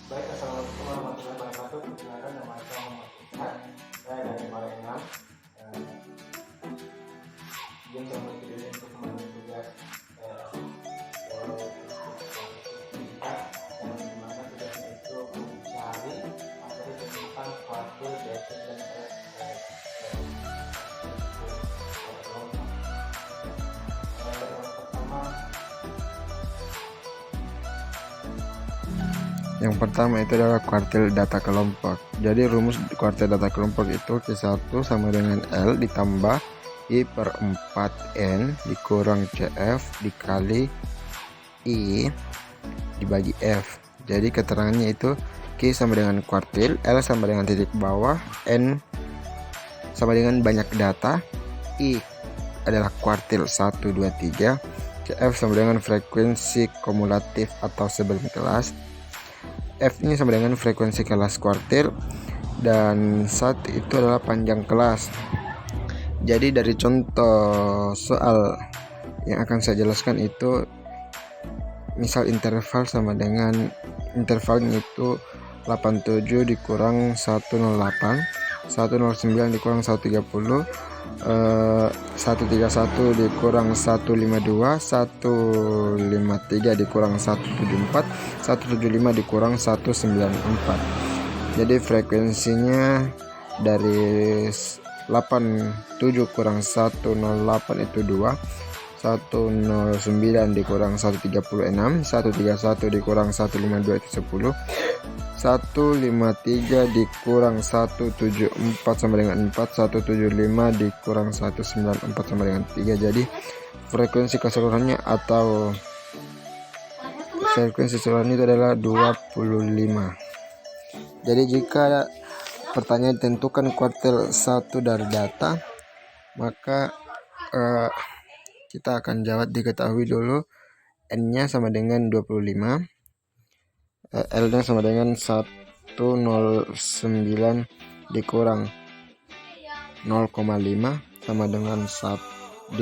Baik, assalamualaikum warahmatullahi wabarakatuh. Perkenalkan, nama saya Muhammad Fikar. Saya dari Palembang. Izin saya memilih untuk memenuhi tugas yang dimana tugasnya itu mencari materi tentang kuartil, desil, dan Yang pertama itu adalah kuartil data kelompok. Jadi rumus kuartil data kelompok itu Q1 sama dengan L ditambah I per 4N dikurang CF dikali I dibagi F. Jadi keterangannya itu Q sama dengan kuartil, L sama dengan titik bawah, N sama dengan banyak data, I adalah kuartil 1, 2, 3, CF sama dengan frekuensi kumulatif atau sebelum kelas, F ini sama dengan frekuensi kelas kuartil, dan 1 itu adalah panjang kelas. Jadi dari contoh soal yang akan saya jelaskan itu, misal interval sama dengan intervalnya itu 87 dikurang 108, 109 dikurang 130, 131 dikurang 152, 153 dikurang 174, 175 dikurang 194. Jadi frekuensinya dari 87 kurang 108 itu 2, 109 dikurang 136, 131 dikurang 152 itu 10, 153 dikurang 174 sama dengan 4, 175 dikurang 194 sama dengan 3. Jadi frekuensi keseluruhannya atau frekuensi keseluruhan itu adalah 25. Jadi jika pertanyaan tentukan kuartil 1 dari data, maka kita akan jawab diketahui dulu N-nya sama dengan 25, L-nya sama dengan 109 dikurang 0,5 sama dengan 1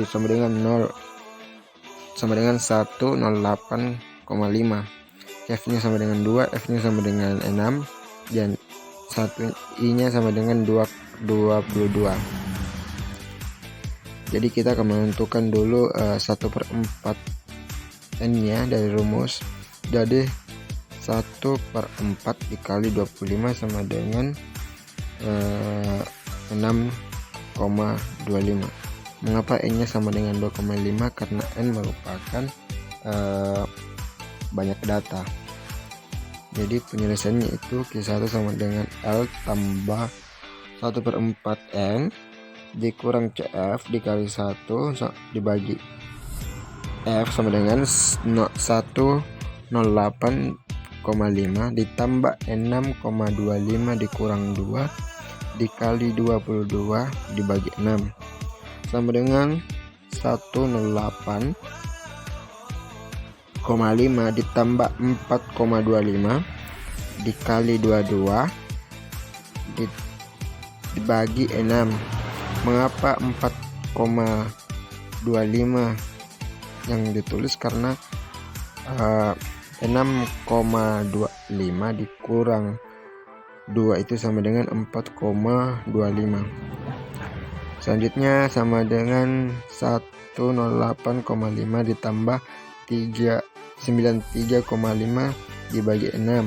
sama dengan 0 sama dengan 108,5. F-nya sama dengan 2, F-nya sama dengan 6, dan 1 I-nya sama dengan 22. Jadi kita akan menentukan dulu 1/4 N-nya dari rumus. Jadi 1/4 dikali 25 sama dengan 6,25. Mengapa N-nya sama dengan 2,5? Karena N merupakan banyak data. Jadi penyelesaiannya itu Q1 sama dengan L tambah 1/4 N dikurang CF dikali 1 dibagi F sama dengan 108,5 ditambah 6,25 dikurang 2 dikali 22 dibagi 6 sama dengan 108,5 ditambah 4,25 dikali 22 dibagi 6. Mengapa 4,25 yang ditulis? Karena 6,25 dikurang 2 itu sama dengan 4,25. Selanjutnya sama dengan 108,5 ditambah 93,5 dibagi 6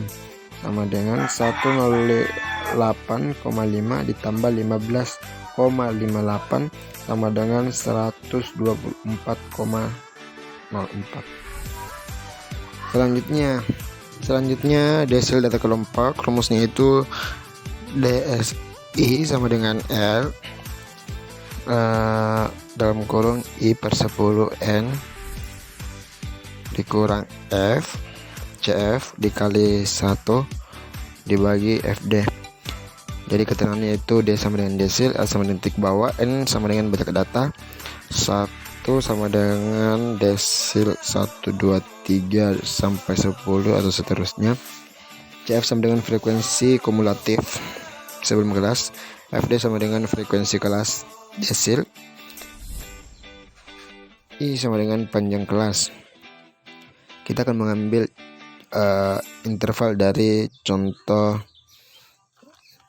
sama dengan 108,5 ditambah 15,58 sama dengan 124,04. Selanjutnya desil data kelompok, rumusnya itu DSI sama dengan L dalam kurung I per 10N dikurang F CF dikali 1 dibagi FD. Jadi keterangannya itu D sama dengan desil, L sama dengan titik bawah, N sama dengan banyak data, 1 sama dengan desil 1, 2, 3 sampai 10 atau seterusnya, CF sama dengan frekuensi kumulatif sebelum kelas, FD sama dengan frekuensi kelas desil, I sama dengan panjang kelas. Kita akan mengambil interval dari contoh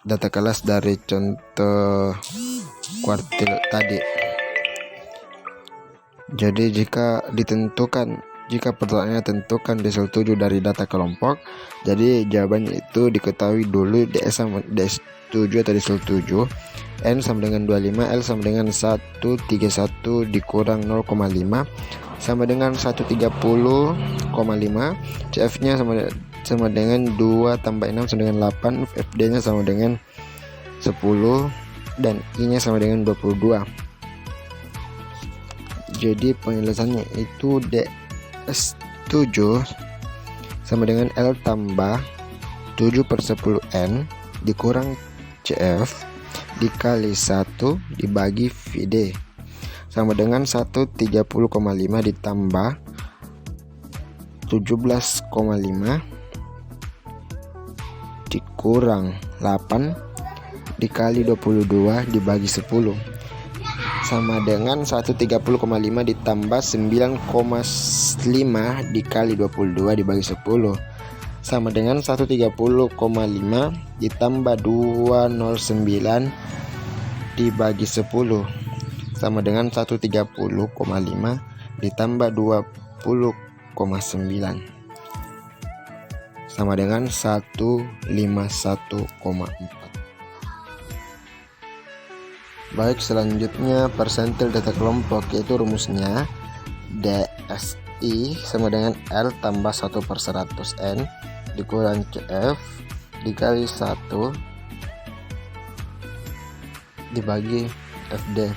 data kelas dari contoh kuartil tadi. Jadi jika pertanyaannya tentukan DSL 7 dari data kelompok, jadi jawabannya itu diketahui dulu DS sama DS7 atau DSL 7, N sama dengan 25, L sama dengan 131 dikurang 0,5 sama dengan 130,5, CF nya sama dengan 2 tambah 6 sama dengan 8, FD nya sama dengan 10, dan I nya sama dengan 22. Jadi penyelesaiannya itu DS7 sama dengan L tambah 7/10N dikurang CF dikali 1 dibagi VD sama dengan 130,5 ditambah 17,5 dikurang 8 dikali 22 dibagi 10 sama dengan 130,5 ditambah 9,5 dikali 22 dibagi 10 sama dengan 130,5 ditambah 209 dibagi 10 sama dengan 130,5 ditambah 20,9 sama dengan 151,4. Baik, selanjutnya persentil data kelompok, yaitu rumusnya DSI sama dengan L tambah 1/100N dikurang CF dikali 1 dibagi FD.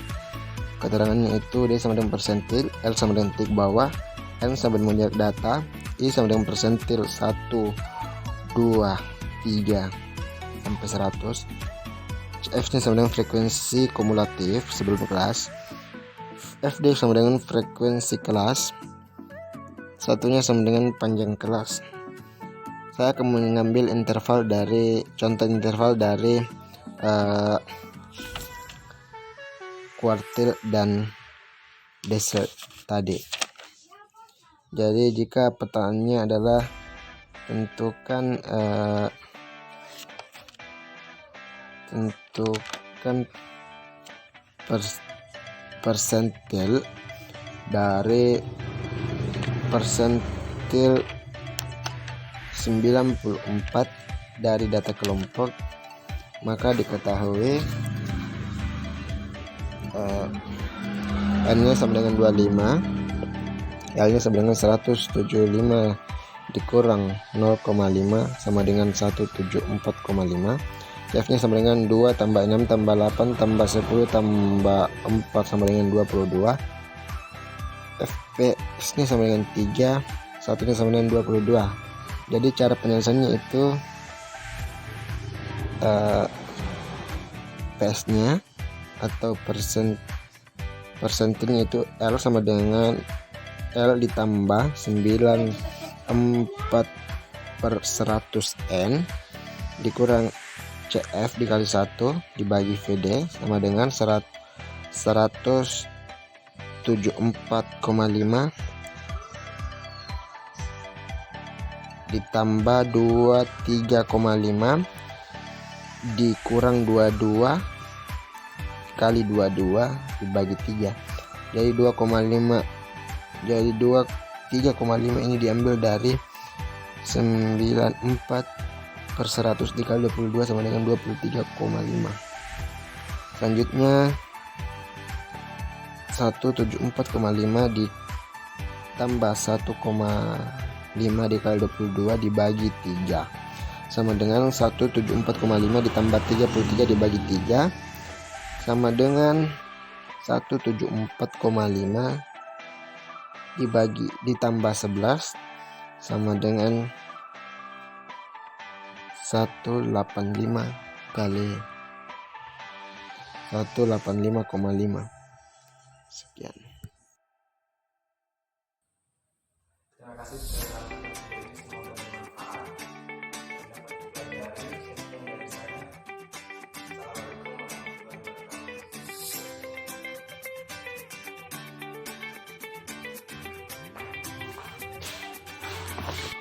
Keterangannya itu D sama dengan persentil, L sama dengan titik bawah, N sama dengan jarak data, I sama dengan persentil 1, 2, 3 sampai 100. F nya sama dengan frekuensi kumulatif sebelum kelas, FD sama dengan frekuensi kelas, satunya sama dengan panjang kelas. Saya akan mengambil contoh interval dari kuartil dan DSL tadi. Jadi jika pertanyaannya adalah tentukan persentil dari persentil 94 dari data kelompok, maka diketahui N nya sama dengan 25, L nya sama dengan 175 dikurang 0,5 sama dengan 174,5, F nya sama dengan 2 tambah 6 tambah 8 tambah 10 tambah 4 sama dengan 22, FPS nya sama dengan 3, satunya sama dengan 22. Jadi cara penyelesaiannya itu PS /nya atau persentilnya itu L sama dengan L ditambah 94/100N dikurang CF dikali 1 dibagi VD sama dengan 174,5 ditambah 23,5 dikurang 22 kali 22 dibagi 3, jadi 2,5. Jadi 3,5 ini diambil dari 94/100 dikali 22 sama dengan 23,5. Selanjutnya 174,5 ditambah 1,5 dikali 22 dibagi 3 sama dengan 174,5 ditambah 33 dibagi 3 sama dengan 174,5 ditambah 11 sama dengan 185 kali 185,5. Sekian. Terima kasih.